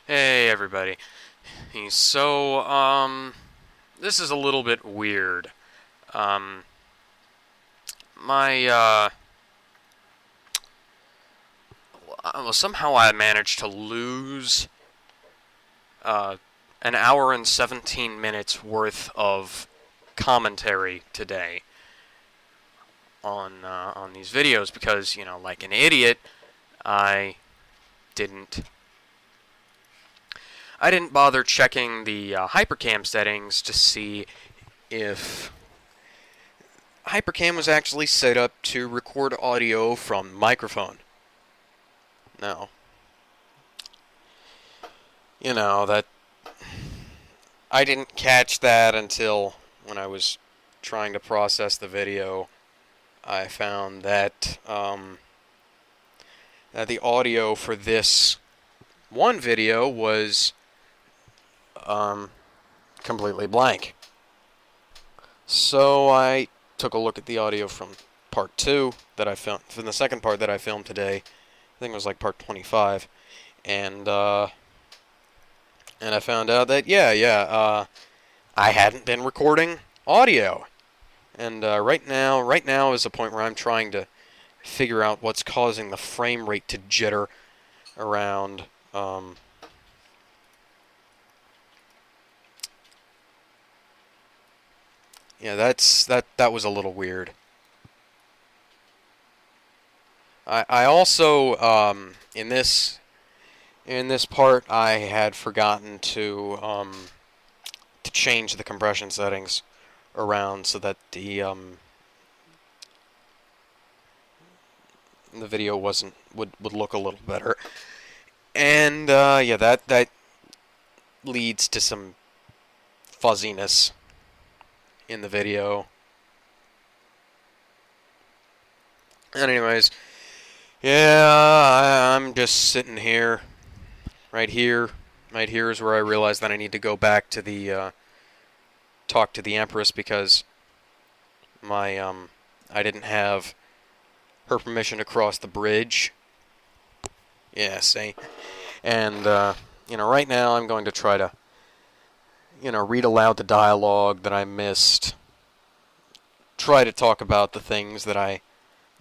Hey everybody. So, this is a little bit weird. Um, my, well, somehow I managed to lose, uh, an hour and 17 minutes worth of commentary today on these videos because, like an idiot, I didn't, I didn't bother checking the hypercam settings to see if Hypercam was actually set up to record audio from microphone. No. That I didn't catch that until when I was trying to process the video. I found that the audio for this one video was um, completely blank. So I took a look at the audio from part 2 that I filmed, from the second part that I filmed today. I think it was like part 25. And I found out that, I hadn't been recording audio. And right now is a point where I'm trying to figure out what's causing the frame rate to jitter around. That was a little weird. I also in this part I had forgotten to change the compression settings around so that the video would look a little better. And that leads to some fuzziness in the video. And anyways, I'm just sitting here. Right here. Right here is where I realize that I need to go back to the talk to the Empress because I didn't have her permission to cross the bridge. Yeah, see. And right now I'm going to try to read aloud the dialogue that I missed. Try to talk about the things that I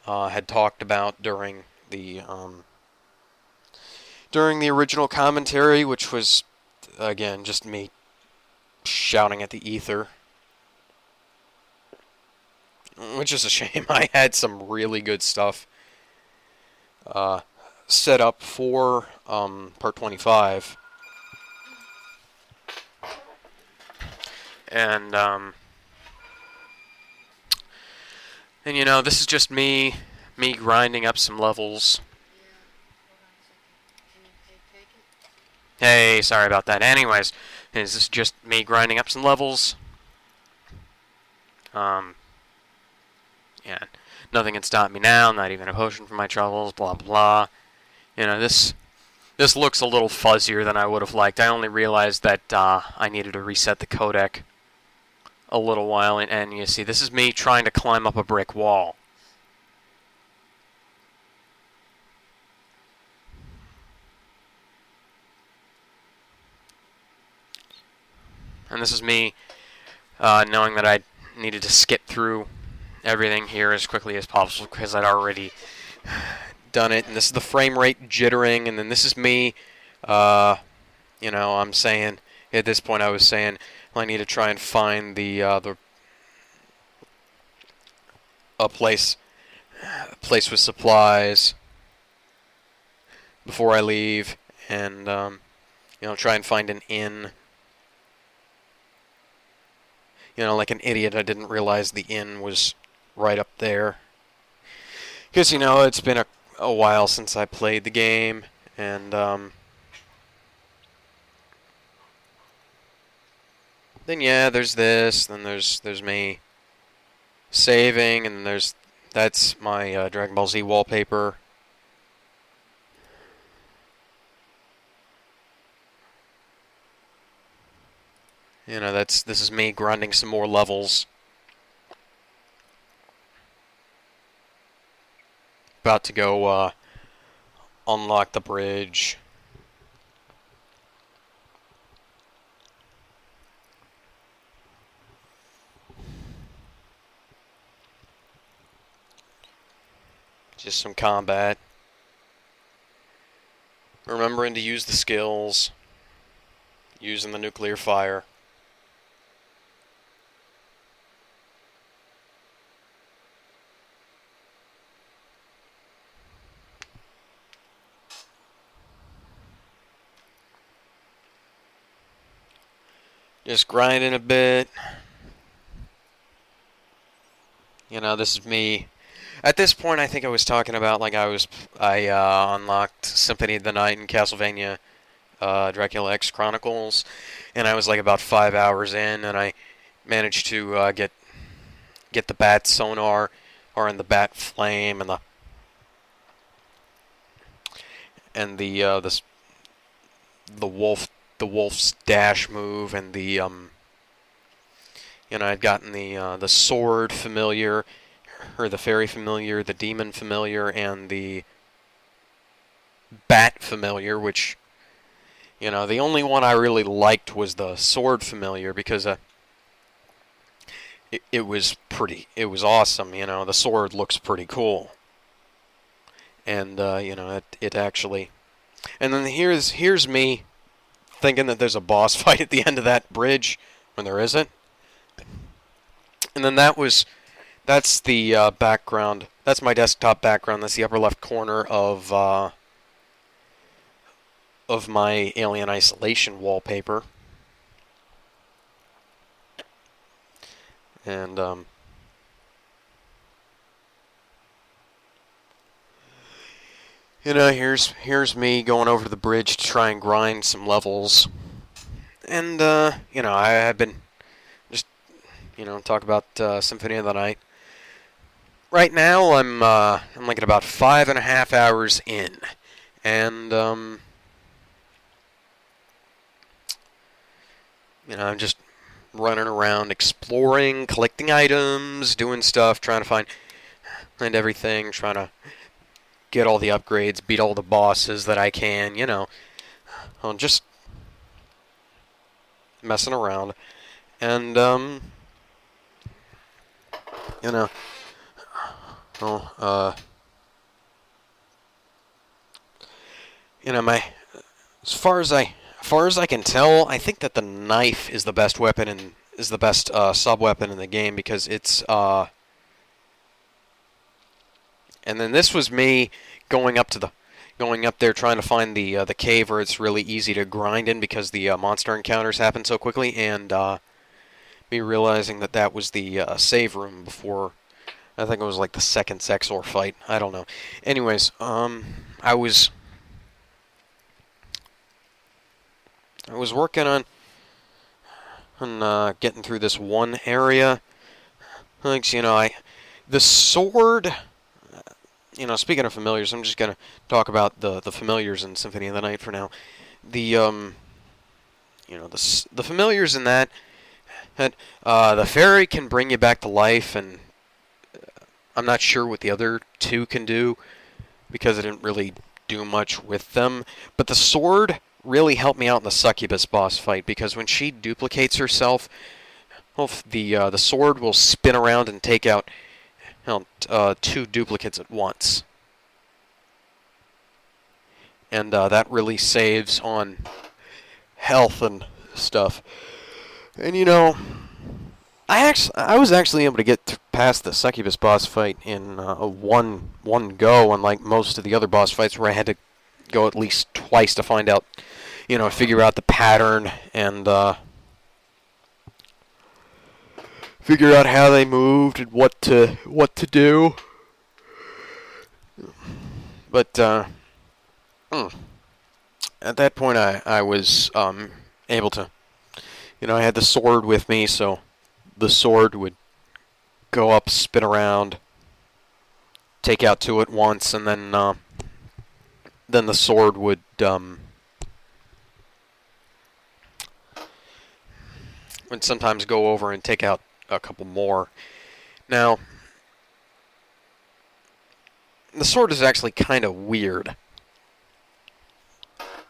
had talked about during the original commentary, which was again just me shouting at the ether, which is a shame. I had some really good stuff set up for part 25, and this is just me grinding up some levels. Hey, sorry about that. Anyways, this is just me grinding up some levels. Yeah, nothing can stop me now. Not even a potion for my troubles. Blah blah. This looks a little fuzzier than I would have liked. I only realized that I needed to reset the codec a little while, and you see, this is me trying to climb up a brick wall. And this is me knowing that I needed to skip through everything here as quickly as possible because I'd already done it. And this is the frame rate jittering, and then this is me, I'm saying, at this point I was saying, well, I need to try and find a place with supplies before I leave, and try and find an inn. Like an idiot, I didn't realize the inn was right up there. Because, it's been a while since I played the game, and then there's this, then there's me saving, and that's my Dragon Ball Z wallpaper. This is me grinding some more levels. About to go unlock the bridge. just some combat. Remembering to use the skills. Using the nuclear fire. Just grinding a bit. This is me. At this point, I think I was talking about like I unlocked Symphony of the Night in Castlevania, Dracula X Chronicles, and I was like about 5 hours in, and I managed to get the bat sonar, or the bat flame, and the wolf's dash move, and I'd gotten the sword familiar, or the fairy familiar, the demon familiar, and the bat familiar, which, the only one I really liked was the sword familiar, because it was awesome. The sword looks pretty cool. And, it actually... And then here's me thinking that there's a boss fight at the end of that bridge, when there isn't. And then that's the background. That's my desktop background. That's the upper left corner of my Alien Isolation wallpaper. And here's me going over to the bridge to try and grind some levels. And I've been just talk about Symphony of the Night. Right now I'm like at about 5.5 hours in, and I'm just running around, exploring, collecting items, doing stuff, trying to find everything, trying to get all the upgrades, beat all the bosses that I can, I'm just messing around. And, as far as I can tell, I think that the knife is the best weapon and is the best sub weapon in the game, because it's and then this was me going up there trying to find the cave where it's really easy to grind in, because the monster encounters happen so quickly, and me realizing that was the save room before. I think it was like the second Sexor fight. I don't know. Anyways, I was working on getting through this one area. Thanks, the sword. Speaking of familiars, I'm just gonna talk about the familiars in Symphony of the Night for now. The the familiars in that the fairy can bring you back to life, and I'm not sure what the other two can do, because I didn't really do much with them. But the sword really helped me out in the succubus boss fight, because when she duplicates herself, the sword will spin around and take out two duplicates at once. And that really saves on health and stuff. And I was actually able to get past the succubus boss fight in one go, unlike most of the other boss fights where I had to go at least twice to find out, figure out the pattern and figure out how they moved and what to do. But at that point, I was able to, I had the sword with me, so the sword would go up, spin around, take out two at once, and then the sword would sometimes go over and take out a couple more. Now, the sword is actually kind of weird.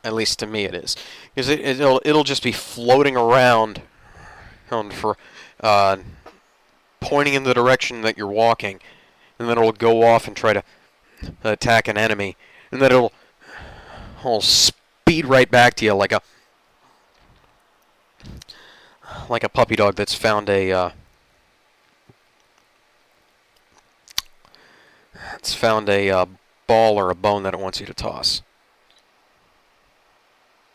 At least to me it is. Because it'll just be floating around for pointing in the direction that you're walking, and then it'll go off and try to attack an enemy, and then it'll speed right back to you like a puppy dog that's found a ball or a bone that it wants you to toss.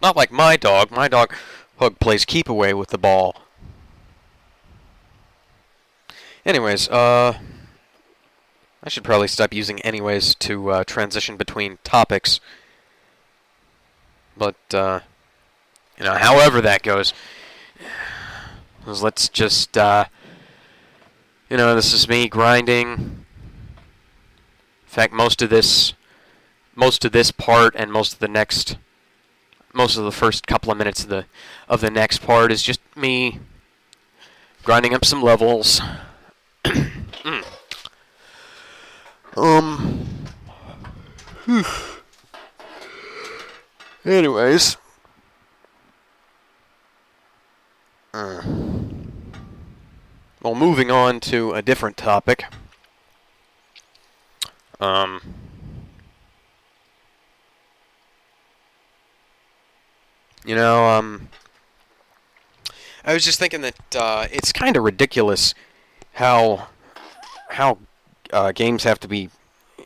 Not like my dog. My dog Hug plays keep away with the ball. Anyways, I should probably stop using anyways to transition between topics. But however that goes, let's just this is me grinding. In fact, most of this part and most of the first couple of minutes of the next part is just me grinding up some levels. Anyways. Well, moving on to a different topic. I was just thinking that it's kind of ridiculous how games have to be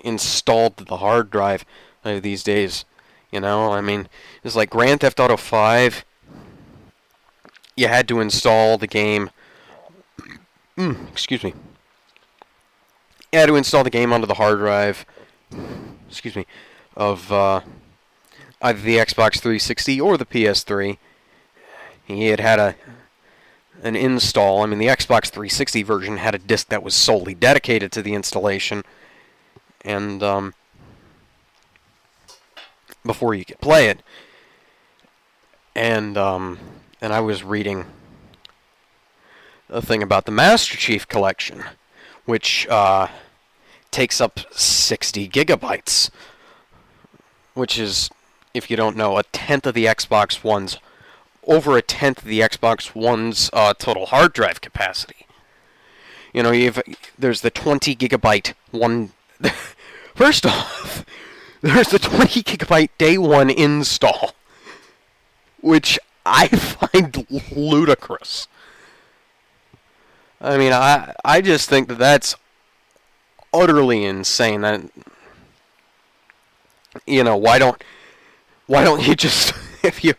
installed to the hard drive these days. It's like Grand Theft Auto 5. You had to install the game. Excuse me. You had to install the game onto the hard drive. Excuse me. Of either the Xbox 360 or the PS3. It had an install. The Xbox 360 version had a disc that was solely dedicated to the installation, and before you could play it. And I was reading a thing about the Master Chief Collection, which takes up 60 gigabytes, which is, if you don't know, over a tenth of the Xbox One's total hard drive capacity. There's the 20 gigabyte one. First off, there's the 20 gigabyte day one install, which I find ludicrous. I just think that that's utterly insane. That, why don't you just, if you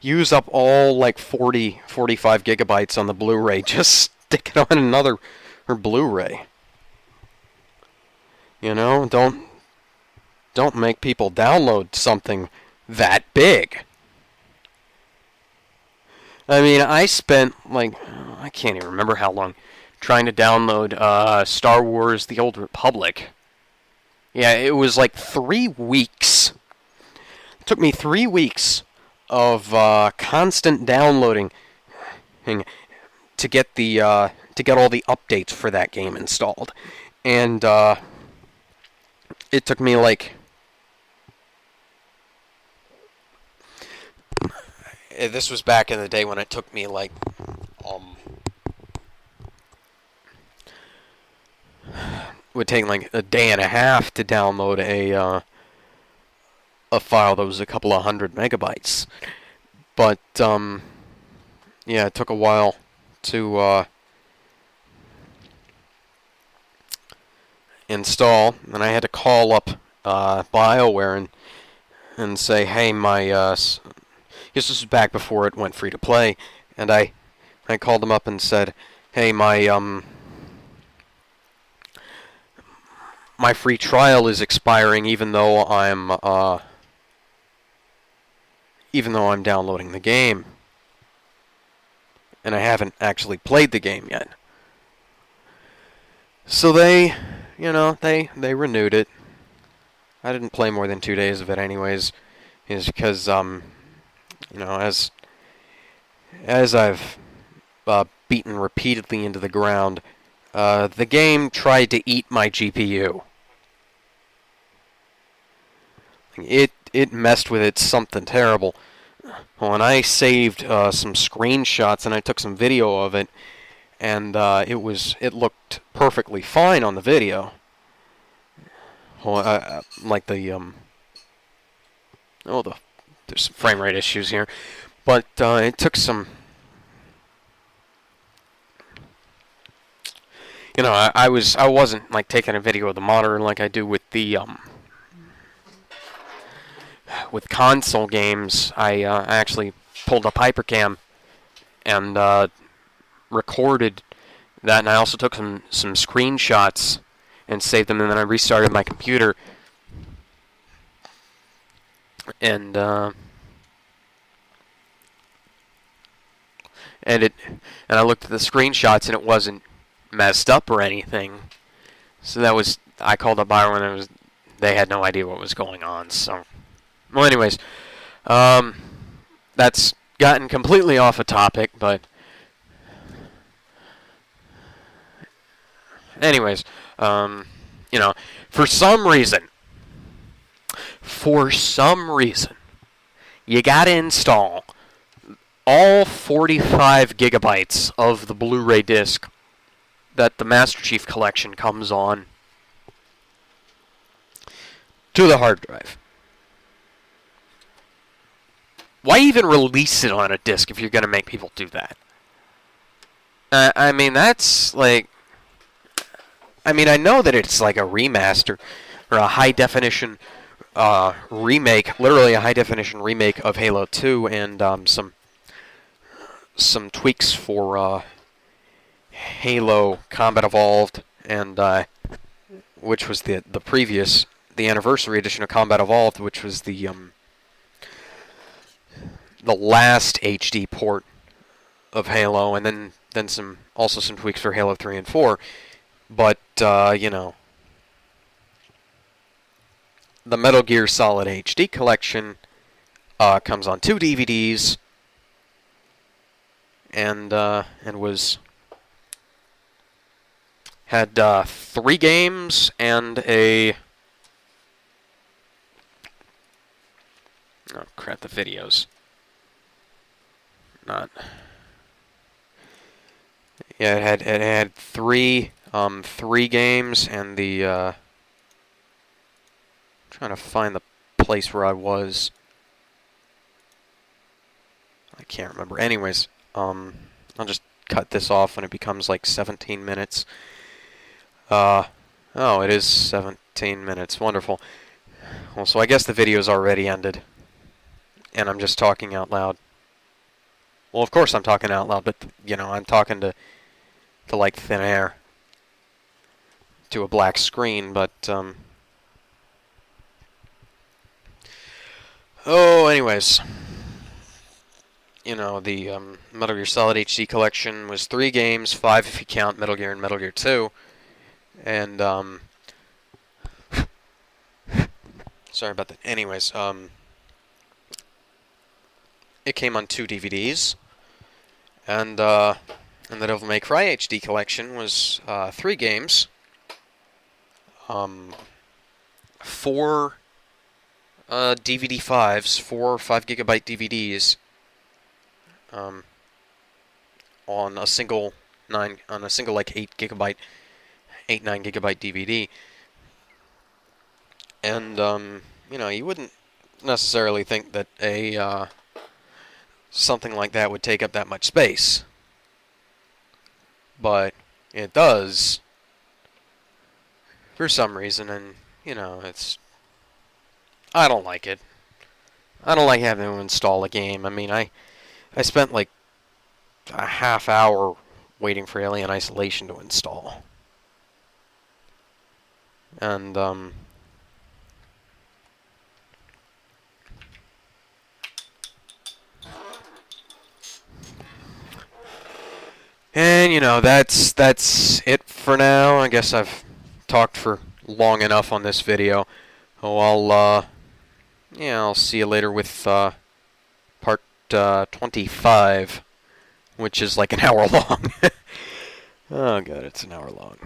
use up all 45 gigabytes on the Blu-ray, just stick it on another Blu-ray. Don't make people download something that big. I spent, I can't even remember how long, trying to download Star Wars The Old Republic. Yeah, it was 3 weeks. It took me 3 weeks of constant downloading to get all the updates for that game installed. And it took me this was back in the day when it took me would take a day and a half to download a file that was a couple of hundred megabytes. But yeah, it took a while to install, and I had to call up BioWare and say, hey, this was back before it went free to play, and I called them up and said, hey, my free trial is expiring, even though I'm downloading the game, and I haven't actually played the game yet. So they renewed it. I didn't play more than 2 days of it anyways, is because as I've beaten repeatedly into the ground, the game tried to eat my GPU. It messed with it something terrible. When I saved some screenshots and I took some video of it, and it looked perfectly fine on the video. like the there's some frame rate issues here, but it took some. I wasn't like taking a video of the monitor like I do with the with console games. I actually pulled up Hypercam and recorded that, and I also took some screenshots and saved them, and then I restarted my computer, and I looked at the screenshots, and it wasn't messed up or anything. So I called up Byron, and they had no idea what was going on. So, well, anyways, that's gotten completely off a topic, but anyways, for some reason, you gotta install all 45 gigabytes of the Blu-ray disc that the Master Chief Collection comes on to the hard drive. Why even release it on a disc if you're going to make people do that? I mean, that's like... I mean, I know that it's like a remaster or a high-definition remake, literally a high-definition remake of Halo 2, and some tweaks for Halo Combat Evolved, and which was the anniversary edition of Combat Evolved, which was the last HD port of Halo, and then some tweaks for Halo 3 and 4. But the Metal Gear Solid HD collection comes on 2 DVDs, and had 3 games and a... Oh crap! The videos. Not. Yeah, it had 3 games and the. Trying to find the place where I was. I can't remember. Anyways, I'll just cut this off when it becomes like 17 minutes. Oh, it is 17 minutes. Wonderful. Well, so I guess the video's already ended. And I'm just talking out loud. Well, of course I'm talking out loud, but, I'm talking to like thin air. To a black screen, but, Oh, anyways. The Metal Gear Solid HD collection was 3 games, 5 if you count Metal Gear and Metal Gear 2. And, sorry about that. Anyways, it came on 2 DVDs. And the Devil May Cry HD collection was 3 games. 4 DVD 5s, 4 5GB DVDs, on a single like 9 GB DVD. And you wouldn't necessarily think that something like that would take up that much space, but it does for some reason, and I don't like it. I don't like having to install a game. I mean, I spent like a half hour waiting for Alien Isolation to install. And, that's it for now. I guess I've talked for long enough on this video. I'll see you later with part 25, which is like an hour long. Oh god, it's an hour long.